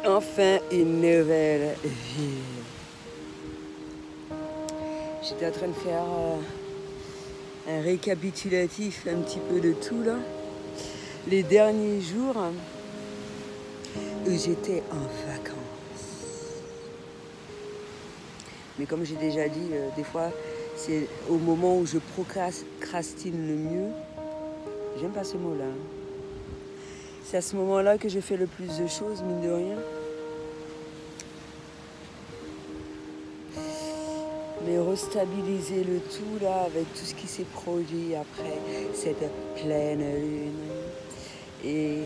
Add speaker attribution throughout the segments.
Speaker 1: Enfin une nouvelle vie. J'étais en train de faire un récapitulatif un petit peu de tout là. Les derniers jours où j'étais en vacances. Mais comme j'ai déjà dit, des fois, c'est au moment où je procrastine le mieux. J'aime pas ce mot-là. C'est à ce moment-là que je fais le plus de choses, mine de rien. Mais restabiliser le tout là avec tout ce qui s'est produit après cette pleine lune et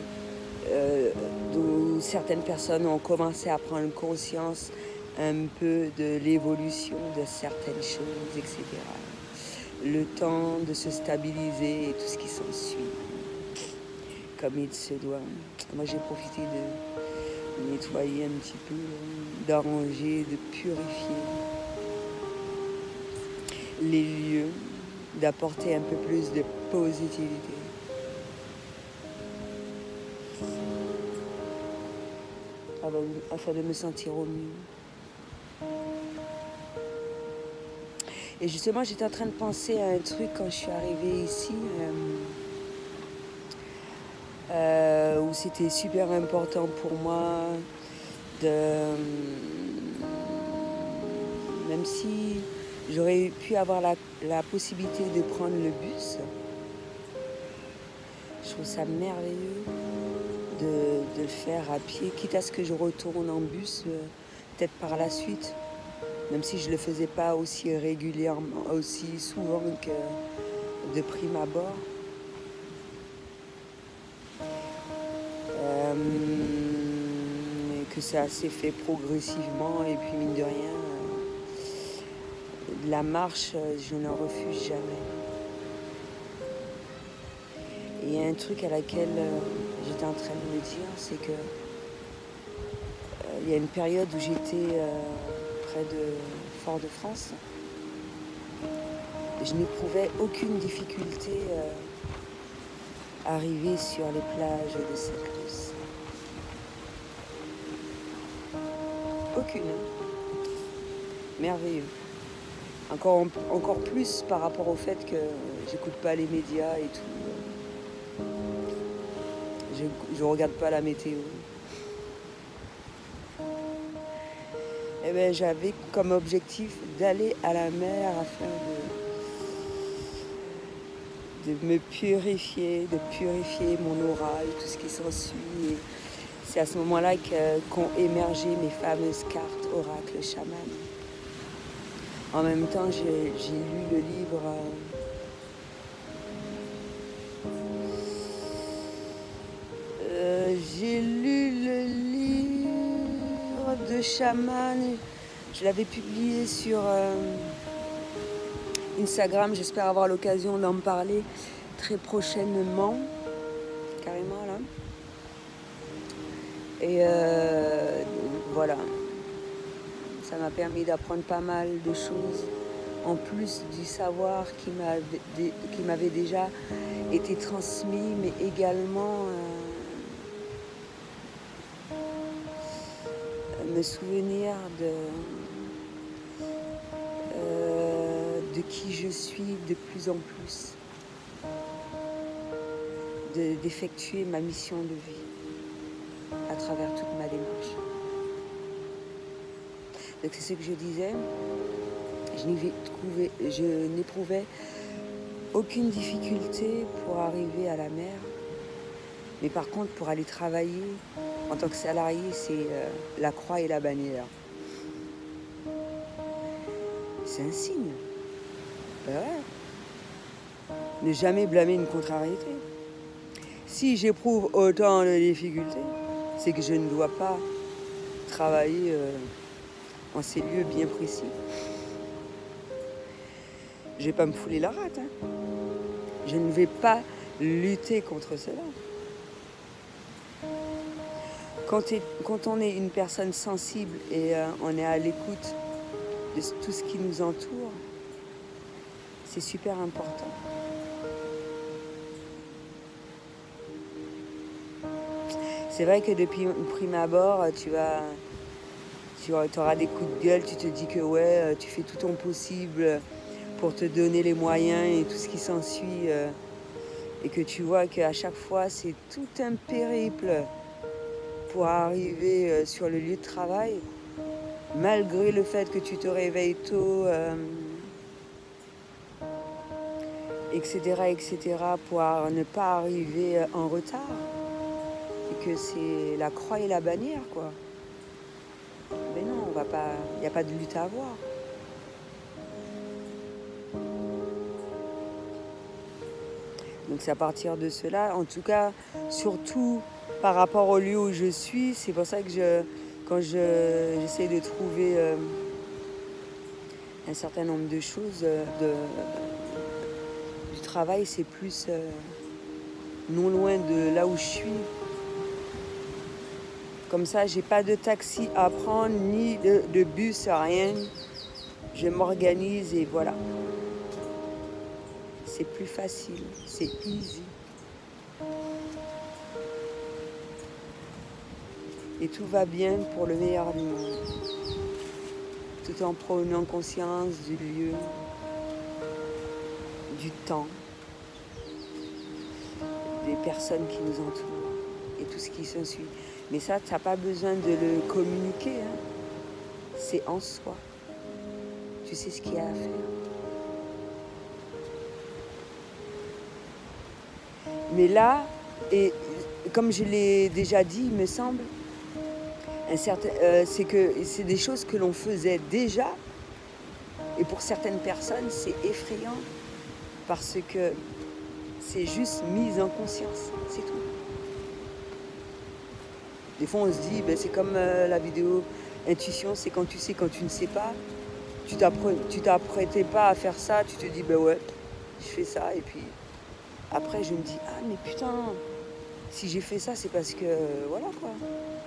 Speaker 1: d'où certaines personnes ont commencé à prendre conscience un peu de l'évolution de certaines choses, etc. Le temps de se stabiliser et tout ce qui s'ensuit, comme il se doit. Moi j'ai profité de nettoyer un petit peu, d'arranger, de purifier les lieux, d'apporter un peu plus de positivité. Afin de me sentir au mieux. Et justement, j'étais en train de penser à un truc quand je suis arrivée ici, où c'était super important pour moi de... Même si j'aurais pu avoir la possibilité de prendre le bus, je trouve ça merveilleux de le faire à pied, quitte à ce que je retourne en bus, peut-être par la suite, même si je ne le faisais pas aussi régulièrement, aussi souvent que de prime abord. Que ça s'est fait progressivement et puis mine de rien, la marche, je n'en refuse jamais. Et il y a un truc à laquelle j'étais en train de me dire, c'est que il y a une période où j'étais près de Fort-de-France. Je n'éprouvais aucune difficulté à arriver sur les plages de Sainte-Luce. Aucune. Merveilleux. Encore plus par rapport au fait que j'écoute pas les médias et tout. Je regarde pas la météo. Et ben, j'avais comme objectif d'aller à la mer afin de me purifier, de purifier mon aura et tout ce qui s'ensuit. Et c'est à ce moment-là qu'ont émergé mes fameuses cartes oracle chaman. En même temps, j'ai lu le livre de chaman. Je l'avais publié sur Instagram. J'espère avoir l'occasion d'en parler très prochainement, carrément là. Et voilà, ça m'a permis d'apprendre pas mal de choses, en plus du savoir qui m'avait déjà été transmis, mais également me souvenir de qui je suis de plus en plus, d'effectuer ma mission de vie à travers toute ma démarche. Donc c'est ce que je disais, je n'éprouvais aucune difficulté pour arriver à la mer, mais par contre pour aller travailler en tant que salarié, c'est la croix et la bannière. C'est un signe. Ben ouais. Ne jamais blâmer une contrariété. Si j'éprouve autant de difficultés, c'est que je ne dois pas travailler en ces lieux bien précis. Je ne vais pas me fouler la rate. Hein. Je ne vais pas lutter contre cela. Quand on est une personne sensible et on est à l'écoute de tout ce qui nous entoure, c'est super important. C'est vrai que depuis prime abord, tu auras des coups de gueule, tu te dis que ouais, tu fais tout ton possible pour te donner les moyens et tout ce qui s'ensuit. Et que tu vois qu'à chaque fois, c'est tout un périple pour arriver sur le lieu de travail, malgré le fait que tu te réveilles tôt, etc., pour ne pas arriver en retard. Et que c'est la croix et la bannière, quoi. Mais non, on va pas, il n'y a pas de lutte à avoir. Donc c'est à partir de cela, en tout cas, surtout par rapport au lieu où je suis, c'est pour ça que quand j'essaie de trouver un certain nombre de choses du travail, c'est plus non loin de là où je suis. Comme ça, j'ai pas de taxi à prendre, ni de bus, rien. Je m'organise et voilà. C'est plus facile, c'est easy. Et tout va bien pour le meilleur du monde. Tout en prenant conscience du lieu, du temps, des personnes qui nous entourent et tout ce qui s'ensuit. Mais ça, tu n'as pas besoin de le communiquer, hein. C'est en soi. Tu sais ce qu'il y a à faire. Mais là, et comme je l'ai déjà dit, il me semble, c'est que c'est des choses que l'on faisait déjà. Et pour certaines personnes, c'est effrayant parce que c'est juste mise en conscience, c'est tout. Des fois, on se dit, ben, c'est comme la vidéo intuition, c'est quand tu sais, quand tu ne sais pas. Tu t'apprêtais pas à faire ça, tu te dis, ben ouais, je fais ça. Et puis après, je me dis, ah mais putain, si j'ai fait ça, c'est parce que, voilà quoi,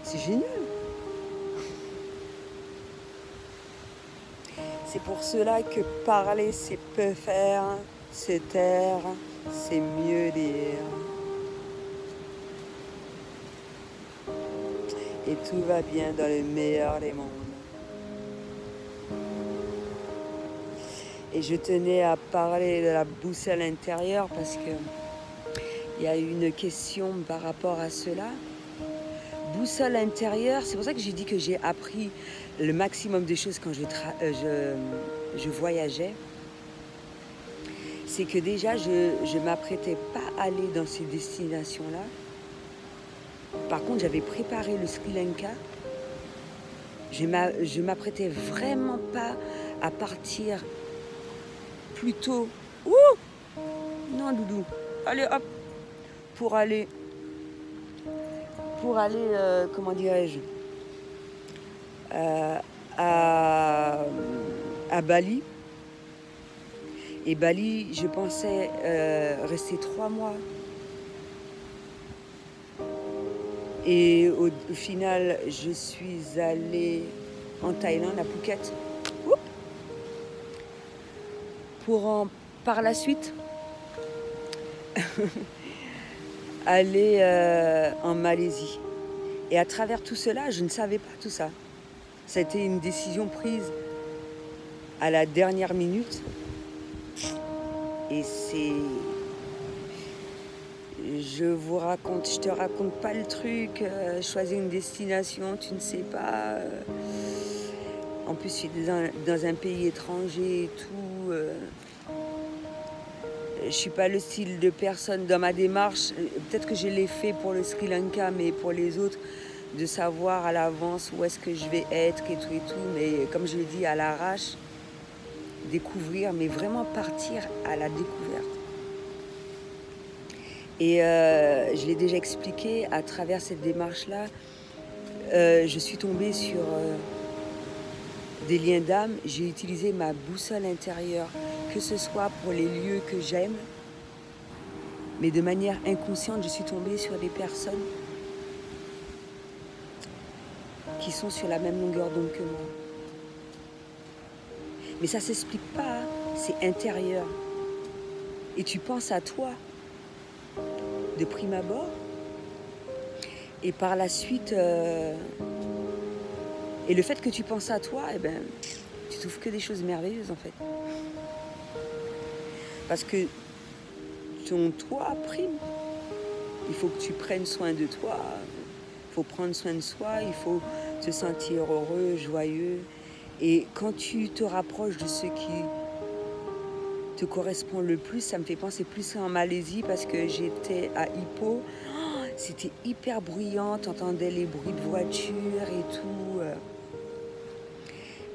Speaker 1: c'est génial. C'est pour cela que parler, c'est peu faire, se taire, c'est mieux dire. Et tout va bien dans le meilleur des mondes. Et je tenais à parler de la boussole intérieure parce que il y a une question par rapport à cela. Boussole intérieure, c'est pour ça que j'ai dit que j'ai appris le maximum de choses quand je voyageais. C'est que déjà, je ne m'apprêtais pas à aller dans ces destinations-là. Par contre, j'avais préparé le Sri Lanka. Je m'apprêtais vraiment pas à partir plus tôt. Ouh! Non, doudou. Allez, hop! Pour aller comment dirais-je, à Bali. Et Bali, je pensais rester 3 mois. Et au final, je suis allée en Thaïlande, à Phuket. Par la suite, aller en Malaisie. Et à travers tout cela, je ne savais pas tout ça. Ça a été une décision prise à la dernière minute. Et c'est... je te raconte pas le truc, choisir une destination, tu ne sais pas. En plus, je suis dans un pays étranger et tout. Je suis pas le style de personne dans ma démarche. Peut-être que je l'ai fait pour le Sri Lanka, mais pour les autres, de savoir à l'avance où est-ce que je vais être et tout. Mais comme je l'ai dit, à l'arrache, découvrir, mais vraiment partir à la découverte. Et je l'ai déjà expliqué, à travers cette démarche-là, je suis tombée sur des liens d'âme. J'ai utilisé ma boussole intérieure, que ce soit pour les lieux que j'aime, mais de manière inconsciente, je suis tombée sur des personnes qui sont sur la même longueur d'onde que moi. Mais ça ne s'explique pas, hein, c'est intérieur. Et tu penses à toi, de prime abord, Et par la suite, et le fait que tu penses à toi, eh ben, tu trouves que des choses merveilleuses en fait. Parce que ton toi prime. Il faut que tu prennes soin de toi. Il faut prendre soin de soi. Il faut te sentir heureux, joyeux. Et quand tu te rapproches de ce qui te correspond le plus, ça me fait penser plus en Malaisie parce que j'étais à Ipoh. Oh, c'était hyper bruyant, t'entendais les bruits de voiture et tout.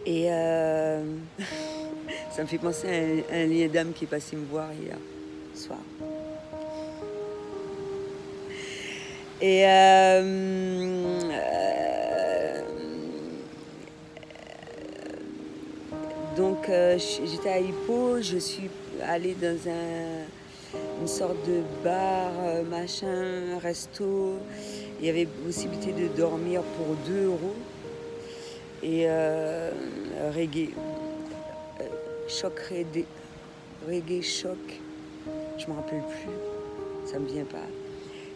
Speaker 1: Et ça me fait penser à un lien d'âme qui est passé me voir hier soir. Et donc j'étais à Ipoh, je suis allée dans une sorte de bar, machin, resto. Il y avait possibilité de dormir pour 2 €. Et reggae, reggae choc, je me rappelle plus, ça me vient pas.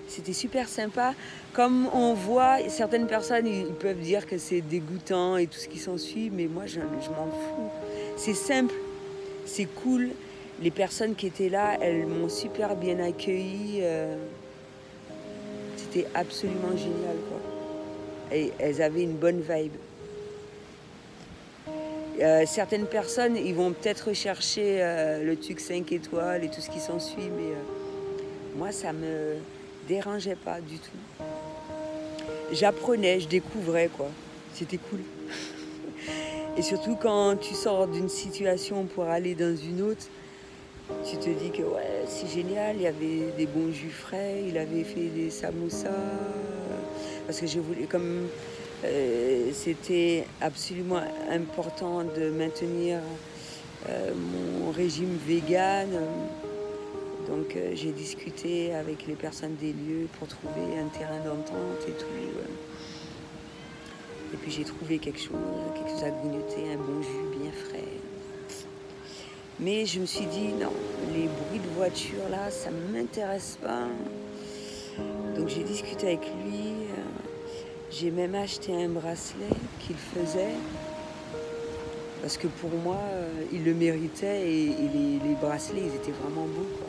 Speaker 1: C'était super sympa. Comme on voit, certaines personnes ils peuvent dire que c'est dégoûtant et tout ce qui s'ensuit, mais moi je m'en fous. C'est simple, c'est cool. Les personnes qui étaient là, elles m'ont super bien accueilli. C'était absolument génial, quoi. Et elles avaient une bonne vibe. Certaines personnes, ils vont peut-être rechercher le truc 5 étoiles et tout ce qui s'ensuit, mais moi, ça me dérangeait pas du tout. J'apprenais, je découvrais, quoi. C'était cool. Et surtout quand tu sors d'une situation pour aller dans une autre, tu te dis que ouais, c'est génial, il y avait des bons jus frais, il avait fait des samoussas, parce que je voulais, comme c'était absolument important de maintenir mon régime vegan, donc j'ai discuté avec les personnes des lieux pour trouver un terrain d'entente et tout. Et puis j'ai trouvé quelque chose à grignoter, un bon jus bien frais. Mais je me suis dit, non, les bruits de voiture là, ça ne m'intéresse pas. Donc j'ai discuté avec lui. J'ai même acheté un bracelet qu'il faisait. Parce que pour moi, il le méritait et les bracelets, ils étaient vraiment beaux, quoi.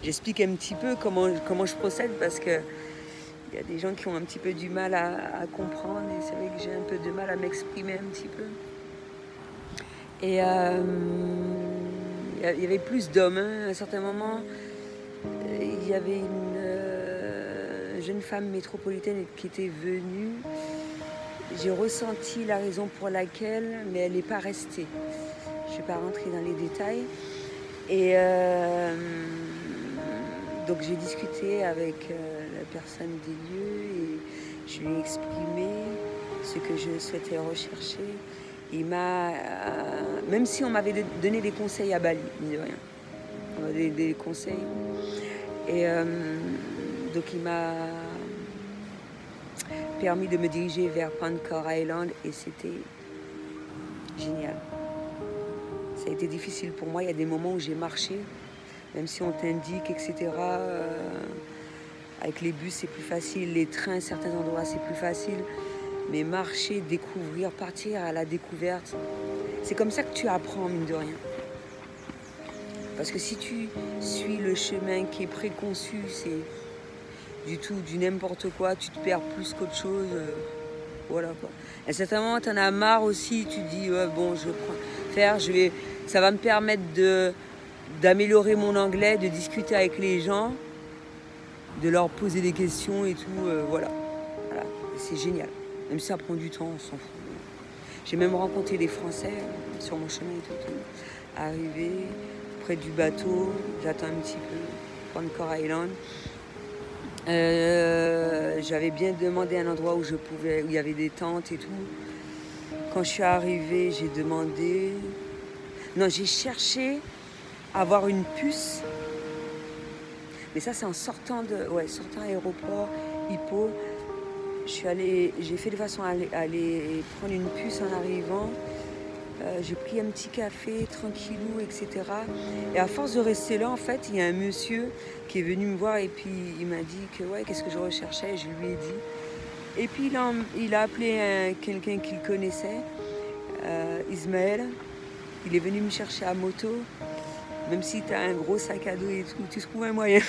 Speaker 1: J'explique un petit peu comment je procède parce que il y a des gens qui ont un petit peu du mal à comprendre et c'est vrai que j'ai un peu de mal à m'exprimer un petit peu. Et il y avait plus d'hommes, hein. À un certain moment, il y avait une jeune femme métropolitaine qui était venue. J'ai ressenti la raison pour laquelle, mais elle n'est pas restée. Je ne vais pas rentrer dans les détails. Et donc j'ai discuté avec la personne des lieux et je lui ai exprimé ce que je souhaitais rechercher. Il m'a, même si on m'avait donné des conseils à Bali, mine de rien, on m'a donné des conseils. Et donc il m'a permis de me diriger vers Pancor Island et c'était génial. Ça a été difficile pour moi, il y a des moments où j'ai marché, même si on t'indique, etc. Avec les bus c'est plus facile, les trains à certains endroits c'est plus facile, mais marcher, découvrir, partir à la découverte, c'est comme ça que tu apprends, mine de rien. Parce que si tu suis le chemin qui est préconçu, c'est du n'importe quoi, tu te perds plus qu'autre chose. Voilà quoi. À un certain moment, tu en as marre aussi, tu te dis, ouais, bon, je vais faire, ça va me permettre d'améliorer mon anglais, de discuter avec les gens, de leur poser des questions et tout, voilà. C'est génial. Même si ça prend du temps, on s'en fout. J'ai même rencontré des Français sur mon chemin et tout. Arrivé près du bateau, j'attends un petit peu, Pancor Island. J'avais bien demandé un endroit où il y avait des tentes et tout. Quand je suis arrivée, j'ai demandé... Non, j'ai cherché à avoir une puce. Mais ça, c'est en sortant sortant aéroport, Ipoh. J'ai fait de façon à aller prendre une puce en arrivant. J'ai pris un petit café, tranquillou, etc. Et à force de rester là, en fait, il y a un monsieur qui est venu me voir et puis il m'a dit que ouais, qu'est-ce que je recherchais, je lui ai dit. Et puis il a appelé quelqu'un qu'il connaissait, Ismaël. Il est venu me chercher à moto. Même si tu as un gros sac à dos et tout, tu trouves un moyen.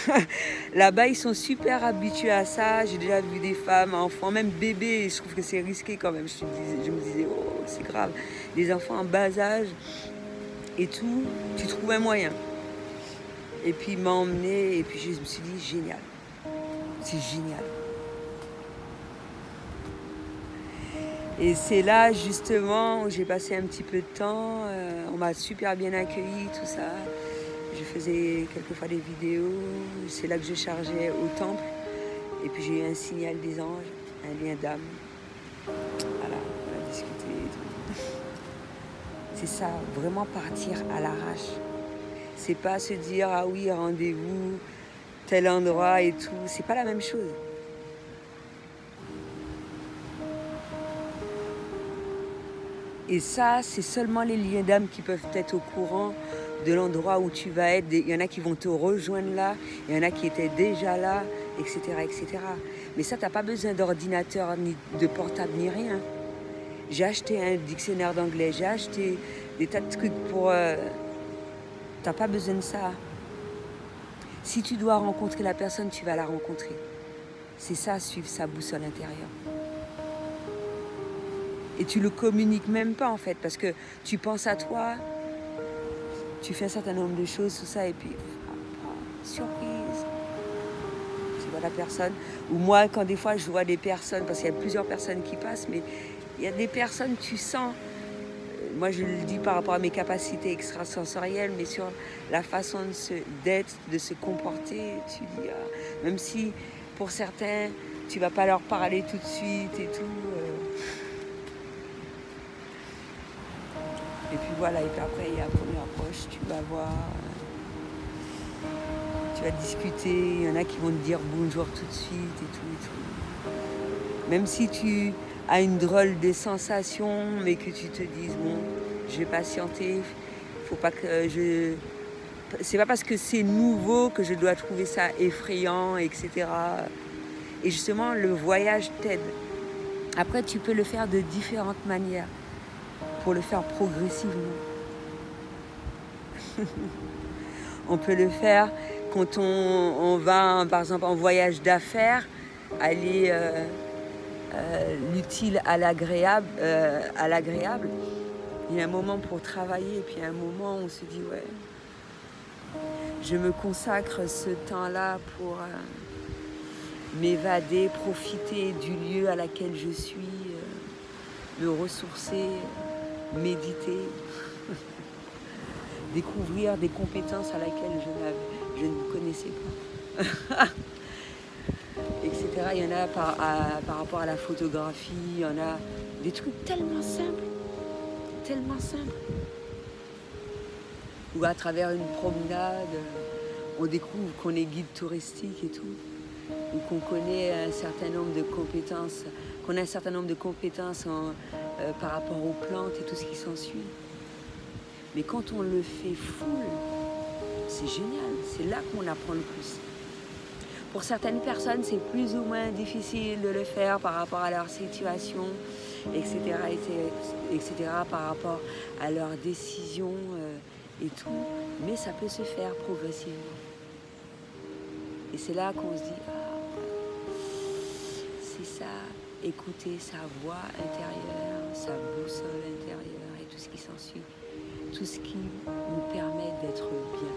Speaker 1: Là-bas, ils sont super habitués à ça. J'ai déjà vu des femmes, enfants, même bébés. Je trouve que c'est risqué quand même. Je me disais, oh, c'est grave. Les enfants en bas âge et tout, tu trouves un moyen. Et puis, il m'a emmené et puis je me suis dit, génial. C'est génial. Et c'est là, justement, où j'ai passé un petit peu de temps. On m'a super bien accueilli, tout ça. Je faisais quelquefois des vidéos, c'est là que je chargeais au temple. Et puis j'ai eu un signal des anges, un lien d'âme. Voilà, on a discuté et tout. C'est ça, vraiment partir à l'arrache. C'est pas se dire, ah oui, rendez-vous, tel endroit et tout. C'est pas la même chose. Et ça, c'est seulement les liens d'âme qui peuvent être au courant de l'endroit où tu vas être. Il y en a qui vont te rejoindre là, il y en a qui étaient déjà là, etc. etc. Mais ça, tu n'as pas besoin d'ordinateur, ni de portable, ni rien. J'ai acheté un dictionnaire d'anglais, j'ai acheté des tas de trucs pour... Tu n'as pas besoin de ça. Si tu dois rencontrer la personne, tu vas la rencontrer. C'est ça, suivre sa boussole intérieure. Et tu le communiques même pas en fait, parce que tu penses à toi, tu fais un certain nombre de choses, tout ça, et puis, surprise, tu vois la personne. Ou moi, quand des fois je vois des personnes, parce qu'il y a plusieurs personnes qui passent, mais il y a des personnes, tu sens, moi je le dis par rapport à mes capacités extrasensorielles, mais sur la façon d'être, de se comporter, tu dis, même si pour certains, tu vas pas leur parler tout de suite et tout. Et puis voilà, et puis après, il y a la première approche, tu vas voir, tu vas discuter, il y en a qui vont te dire bonjour tout de suite et tout. Même si tu as une drôle de sensation, mais que tu te dises, bon, je vais patienter, faut pas que je... C'est pas parce que c'est nouveau que je dois trouver ça effrayant, etc. Et justement, le voyage t'aide. Après, tu peux le faire de différentes manières. Pour le faire progressivement. On peut le faire quand on va, par exemple, en voyage d'affaires, aller l'utile à l'agréable. Il y a un moment pour travailler et puis il y a un moment où on se dit, ouais, je me consacre ce temps-là pour m'évader, profiter du lieu à laquelle je suis, me ressourcer, méditer, découvrir des compétences à laquelle je ne connaissais pas, etc. Il y en a par rapport à la photographie, il y en a des trucs tellement simples, ou à travers une promenade, on découvre qu'on est guide touristique et tout, ou qu'on connaît un certain nombre de compétences, par rapport aux plantes et tout ce qui s'ensuit. Mais quand on le fait full, c'est génial, c'est là qu'on apprend le plus. Pour certaines personnes, c'est plus ou moins difficile de le faire par rapport à leur situation, etc., etc., par rapport à leurs décisions et tout. Mais ça peut se faire progressivement. Et c'est là qu'on se dit, c'est ça, écouter sa voix intérieure, sa boussole intérieure et tout ce qui s'ensuit, tout ce qui nous permet d'être bien.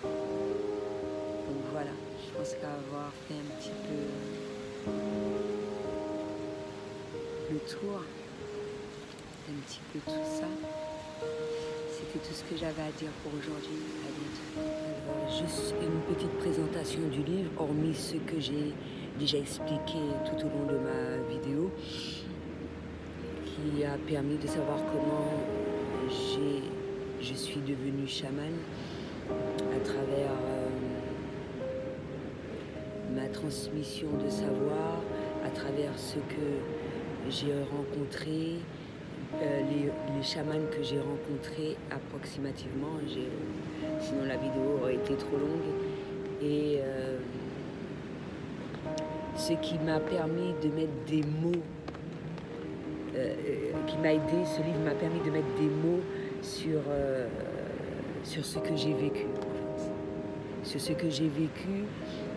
Speaker 1: Donc voilà, je pense qu'avoir fait un petit peu le tour, un petit peu tout ça, c'était tout ce que j'avais à dire pour aujourd'hui. À bientôt. Juste une petite présentation du livre, hormis ce que j'ai déjà expliqué tout au long de ma vidéo, qui a permis de savoir comment je suis devenue chamane à travers ma transmission de savoir, à travers ce que j'ai rencontré les chamans que j'ai rencontrés approximativement. Sinon la vidéo aurait été trop longue. Et ce qui m'a permis de mettre des mots, ce livre m'a permis de mettre des mots sur ce que j'ai vécu, en fait. Sur ce que j'ai vécu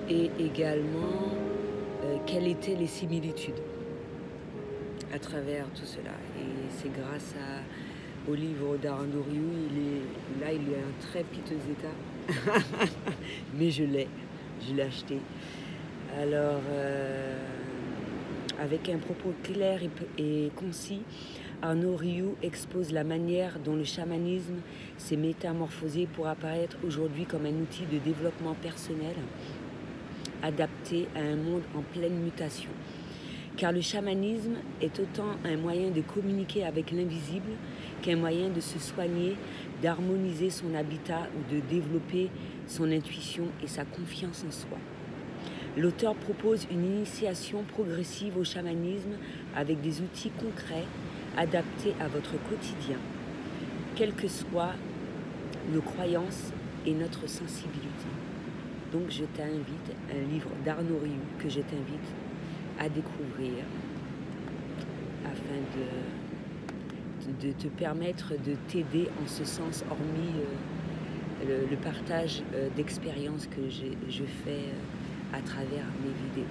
Speaker 1: et également quelles étaient les similitudes à travers tout cela. Et c'est grâce au livre d'Arnaud Rioux, il est en très piteux état, mais je l'ai acheté. Alors, avec un propos clair et concis, Arnaud Rioux expose la manière dont le chamanisme s'est métamorphosé pour apparaître aujourd'hui comme un outil de développement personnel adapté à un monde en pleine mutation. Car le chamanisme est autant un moyen de communiquer avec l'invisible qu'un moyen de se soigner, d'harmoniser son habitat ou de développer son intuition et sa confiance en soi. L'auteur propose une initiation progressive au chamanisme avec des outils concrets adaptés à votre quotidien, quelles que soient nos croyances et notre sensibilité. Donc je t'invite, un livre d'Arnaud Rioux que je t'invite à découvrir afin de te permettre de t'aider en ce sens, hormis le partage d'expériences que je fais à travers mes vidéos.